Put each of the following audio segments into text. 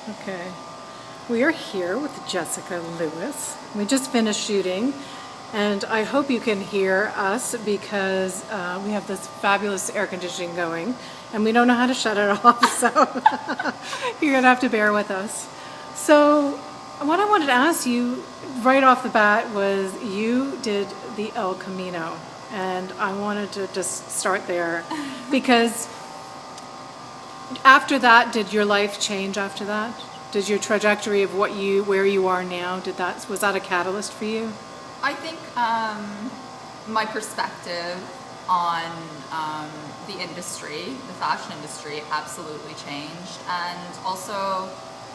Okay. We are here with Jessica Lewis. We just finished shooting, and I hope you can hear us because we have this fabulous air conditioning going, and we don't know how to shut it off, so you're going to have to bear with us. So what I wanted to ask you right off the bat was you did the El Camino, and I wanted to just start there because after that, did your life change after that? Did your trajectory of where you are now, was that a catalyst for you? I think my perspective on the industry, the fashion industry, absolutely changed, and also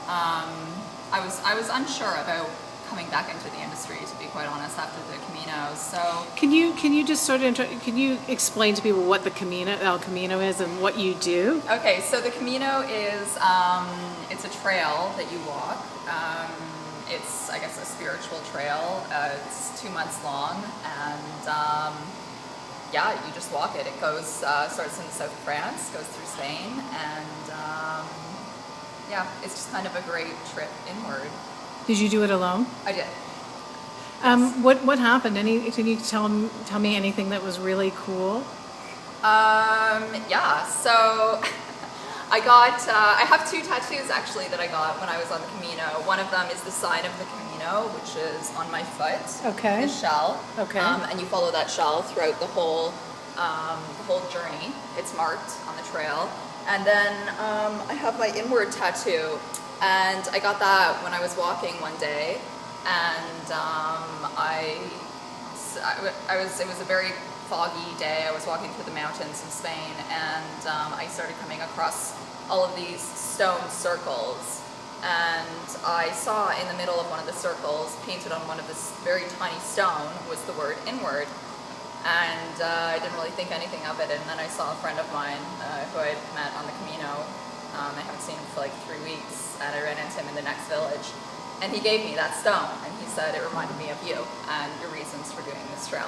I was unsure about coming back into the industry, to be quite honest, after the Camino. So can you just sort of can you explain to people what the El Camino is and what you do? Okay, so the Camino is it's a trail that you walk. It's, I guess, a spiritual trail. It's 2 months long, and yeah, you just walk it. It goes starts in the south of France, goes through Spain, and yeah, it's just kind of a great trip inward. Did you do it alone? I did. Yes. What happened? Can you tell me anything that was really cool? Yeah. So I have 2 tattoos actually that I got when I was on the Camino. One of them is the sign of the Camino, which is on my foot. Okay. The shell. Okay. And you follow that shell throughout the whole journey. It's marked on the trail. And then I have my inward tattoo. And I got that when I was walking one day, and it was a very foggy day. I was walking through the mountains of Spain, and I started coming across all of these stone circles, and I saw in the middle of one of the circles, painted on one of this very tiny stone, was the word inward. And I didn't really think anything of it, and then I saw a friend of mine who I had met on the Camino. I haven't seen him for like 3 weeks, and I ran into him in the next village, and he gave me that stone, and he said it reminded me of you and your reasons for doing this trail.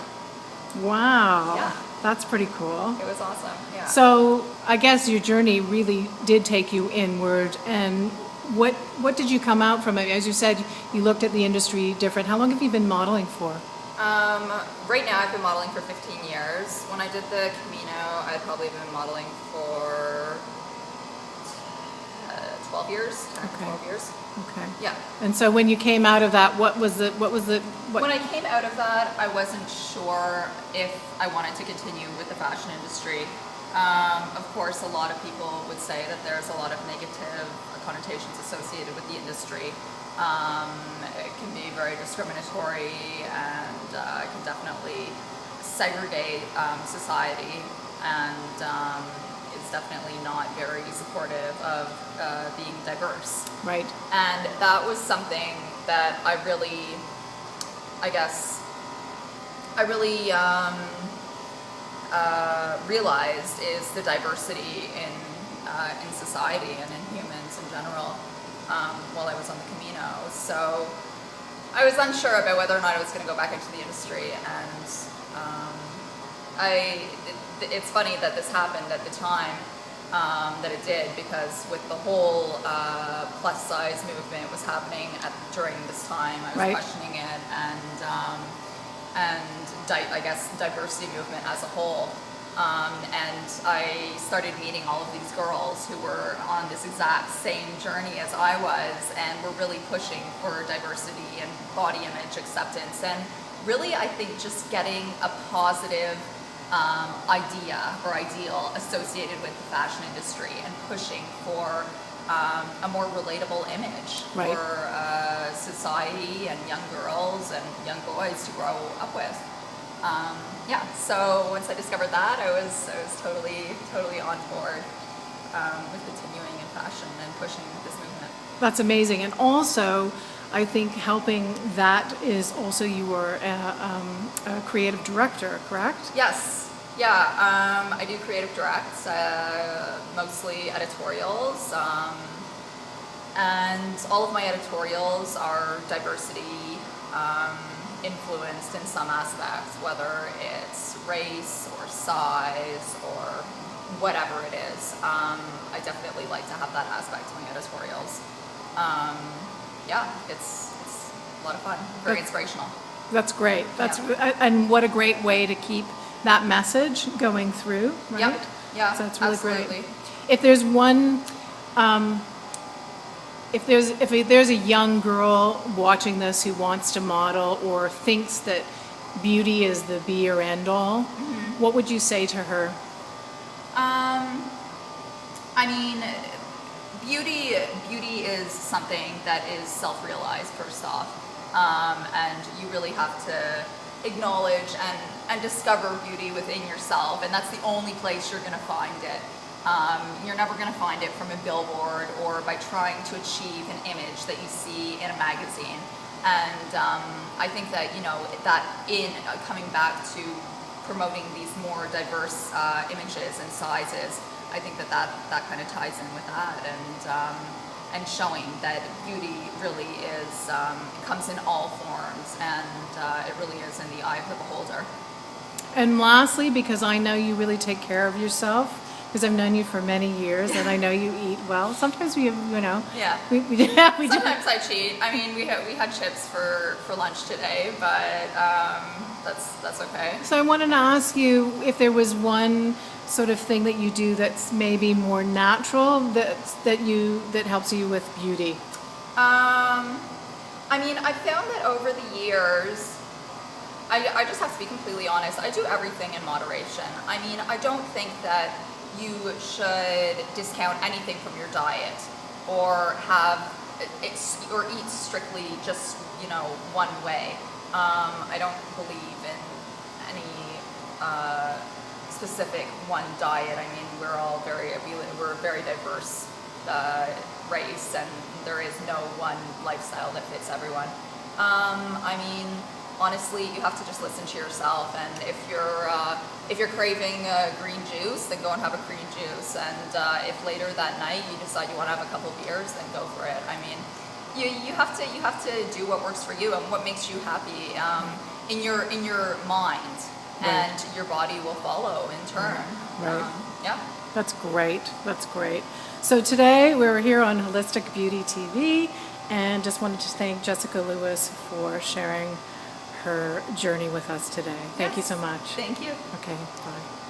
Wow. Yeah. That's pretty cool. It was awesome, yeah. So I guess your journey really did take you inward, and what did you come out from it? As you said, you looked at the industry different. How long have you been modeling for? Right now I've been modeling for 15 years. When I did the Camino, I'd probably been modeling for 12 years, 10 Okay. 12 years. Okay. Yeah. And so when you came out of that, what? When I came out of that, I wasn't sure if I wanted to continue with the fashion industry. Of course, a lot of people would say that there's a lot of negative connotations associated with the industry. It can be very discriminatory, and it can definitely segregate society, and it's definitely not very supportive of being diverse. Right. And that was something that I really realized is the diversity in society and in humans in general while I was on the Camino. So I was unsure about whether or not I was going to go back into the industry, and it's funny that this happened at the time that it did, because with the whole plus size movement was happening during this time, I was Right. questioning it, and I guess diversity movement as a whole. And I started meeting all of these girls who were on this exact same journey as I was, and were really pushing for diversity and body image acceptance, and really, I think, just getting a positive idea or ideal associated with the fashion industry, and pushing for a more relatable image Right. for society and young girls and young boys to grow up with. Yeah, so once I discovered that, I was totally on board with continuing in fashion and pushing this movement. That's amazing. And also, I think helping that is also you were a creative director, correct? Yes. Yeah, I do creative directs, mostly editorials, and all of my editorials are diversity influenced in some aspects, whether it's race or size or whatever it is. I definitely like to have that aspect to my editorials. Yeah, it's a lot of fun, very inspirational. That's great. And what a great way to keep that message going through, right? Yep. Yeah, So that's really absolutely. great. If there's one, if there's a young girl watching this who wants to model or thinks that beauty is the be or end all, what would you say to her? I mean, beauty is something that is self-realized first off, and you really have to acknowledge and discover beauty within yourself, and that's the only place you're going to find it. You're never going to find it from a billboard or by trying to achieve an image that you see in a magazine. And I think that, you know, that in coming back to promoting these more diverse images and sizes, I think that kind of ties in with that, and showing that beauty really is comes in all forms, and it really is in the eye of the beholder. And lastly, because I know you really take care of yourself, because I've known you for many years, and I know you eat well. Sometimes we have, you know. Yeah. We Sometimes I cheat. I mean, we had chips for lunch today, but that's okay. So I wanted to ask you if there was one sort of thing that you do that's maybe more natural that helps you with beauty. I mean, I found that over the years, I just have to be completely honest, I do everything in moderation. I mean, I don't think that you should discount anything from your diet or or eat strictly just, you know, one way. I don't believe in any specific one diet. I mean, we're a very diverse race, and there is no one lifestyle that fits everyone. I mean, honestly, you have to just listen to yourself, and if you're craving green juice, then go and have a green juice, and if later that night you decide you want to have a couple beers, then go for it. I mean, you have to do what works for you and what makes you happy in your mind, and your body will follow in turn. Right. Yeah. That's great. That's great. So today we're here on Holistic Beauty TV, and just wanted to thank Jessica Lewis for sharing her journey with us today. Thank you so much. Thank you. Okay, bye.